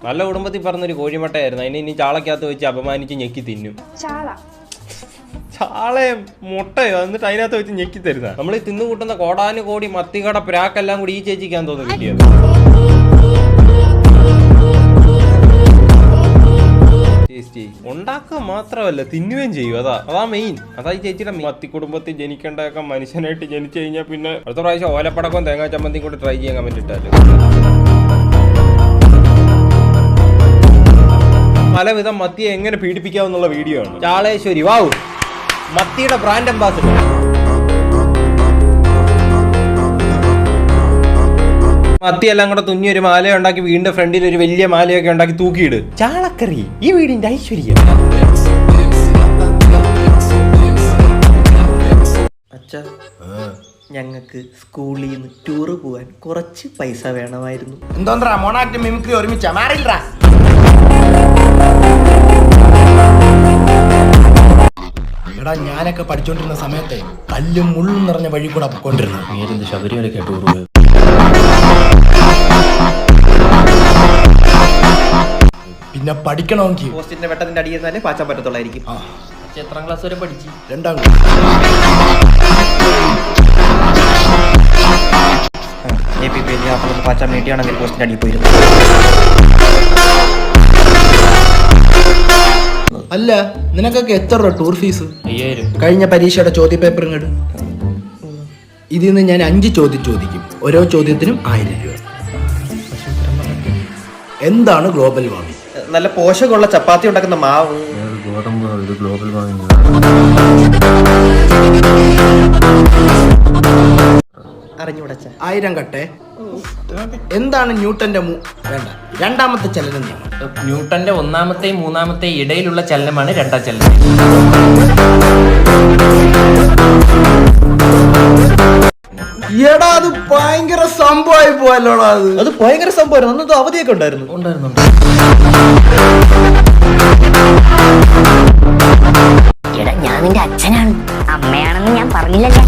നല്ല കുടുംബത്തിൽ പറഞ്ഞൊരു കോഴിമുട്ടയായിരുന്നു. അതിനെ ഇനി ചാളക്കകത്ത് വെച്ച് അപമാനിച്ച് ഞെക്കി തിന്നും. ചാളയും മുട്ടയോ എന്നിട്ട് അതിനകത്ത് വെച്ച് ഞെക്കി തരുന്ന. നമ്മൾ തിന്നു കൂട്ടുന്ന കോടാനുകോടി മത്തികട പ്രാക്കെല്ലാം കൂടി ഈ ചേച്ചിക്കാൻ തോന്നുന്നു കിട്ടിയത്. ഉണ്ടാക്കുക മാത്രമല്ല തിന്നുകയും ചെയ്യും. അതാ മെയിൻ. അതാ ഈ ചേച്ചിയുടെ മത്തി കുടുംബത്തിൽ ജനിക്കേണ്ടതൊക്കെ മനുഷ്യനായിട്ട് ജനിച്ചു കഴിഞ്ഞാൽ പിന്നെ അടുത്ത പ്രാവശ്യം ഓലപ്പടക്കവും തേങ്ങാ ചമ്മന്തിയും കൂടി ട്രൈ ചെയ്യാൻ കമന്റ് ഇട്ടാല് പലവിധം മത്തിയെ എങ്ങനെ പീഡിപ്പിക്കാമെന്നുള്ള വീഡിയോ ആണ്. ചാളേശ്വരി വാവു മത്തിയുടെ ബ്രാൻഡ് അംബാസിഡർ. മത്തിയെല്ലാം കൂടെ തുന്നി ഒരു മാല ഉണ്ടാക്കി വീടിന്റെ ഫ്രണ്ടിൽ ഒരു വലിയ മാലയൊക്കെ ഉണ്ടാക്കി തൂക്കിയിട്. ചാളക്കറി ഈ വീടിന്റെ ഐശ്വര്യം. അച്ഛാ, ഞങ്ങൾക്ക് സ്കൂളിൽ നിന്ന് ടൂറ് പോവാൻ കുറച്ച് പൈസ വേണമായിരുന്നു. എന്തോന്നാ മോണാക്ട് മിമിക്രി ഒരുമിച്ചാ മാറിയില്ല. എടാ ഞാനൊക്കെ പഠിച്ചോണ്ടിരുന്ന സമയത്തെ കല്ലും മുള്ളും നിറഞ്ഞ വഴി കൂടെ പോയിക്കൊണ്ടിരുന്നു. ശബരിമലയ്ക്ക് ടൂർ പോയത്. പിന്നെ പഠിക്കണമെങ്കിൽ പോസ്റ്റിന്റെ വെട്ടത്തിന്റെ അടിയിരുന്നാലേ പാച്ചാൻ പറ്റത്തുള്ളായിരിക്കും. എത്രാം ക്ലാസ് വരെ പഠിച്ചു? 2ാം ക്ലാസ്. പാച്ചാൻ വേണ്ടിയാണെങ്കിൽ പോസ്റ്റിന്റെ അടിയിൽ പോയിരുന്നു. അല്ല നിനക്കൊക്കെ എത്ര രൂപ ടൂർ ഫീസ്? 5000. കഴിഞ്ഞ പരീക്ഷയുടെ ചോദ്യ പേപ്പർ ഇങ്ങോട്ട്. ഇതിൽ നിന്ന് ഞാൻ 5 ചോദ്യം ചോദിക്കും. ഓരോ ചോദ്യത്തിനും 1000 രൂപ. എന്താണ് ഗ്ലോബൽ വാർമിംഗ്? നല്ല പോഷകമുള്ള ചപ്പാത്തി ഉണ്ടാക്കുന്ന മാവ്. ഗ്ലോബൽ വാർമിംഗ് അറിഞ്ഞുകൂടച്ച. 1000 കട്ടെ. എന്താണ് ന്യൂട്ടന്റെ വേണ്ട 2ാമത്തെ ചലന നിയമം? ന്യൂട്ടന്റെ 1ാമത്തെയും 3ാമത്തെയും ഇടയിലുള്ള ചലനമാണ് 2ാം ചലനം. എടാ അത് ഭയങ്കര സംഭവമായി പോയല്ലോടാ. അത് ഭയങ്കര സംഭവമായിരുന്നു. അന്നത് അവധിയൊക്കെ ഉണ്ടായിരുന്നു. എടാ ഞാൻ നിന്റെ അച്ഛനാണ്, അമ്മയാണെന്ന് ഞാൻ പറഞ്ഞില്ലല്ലോ.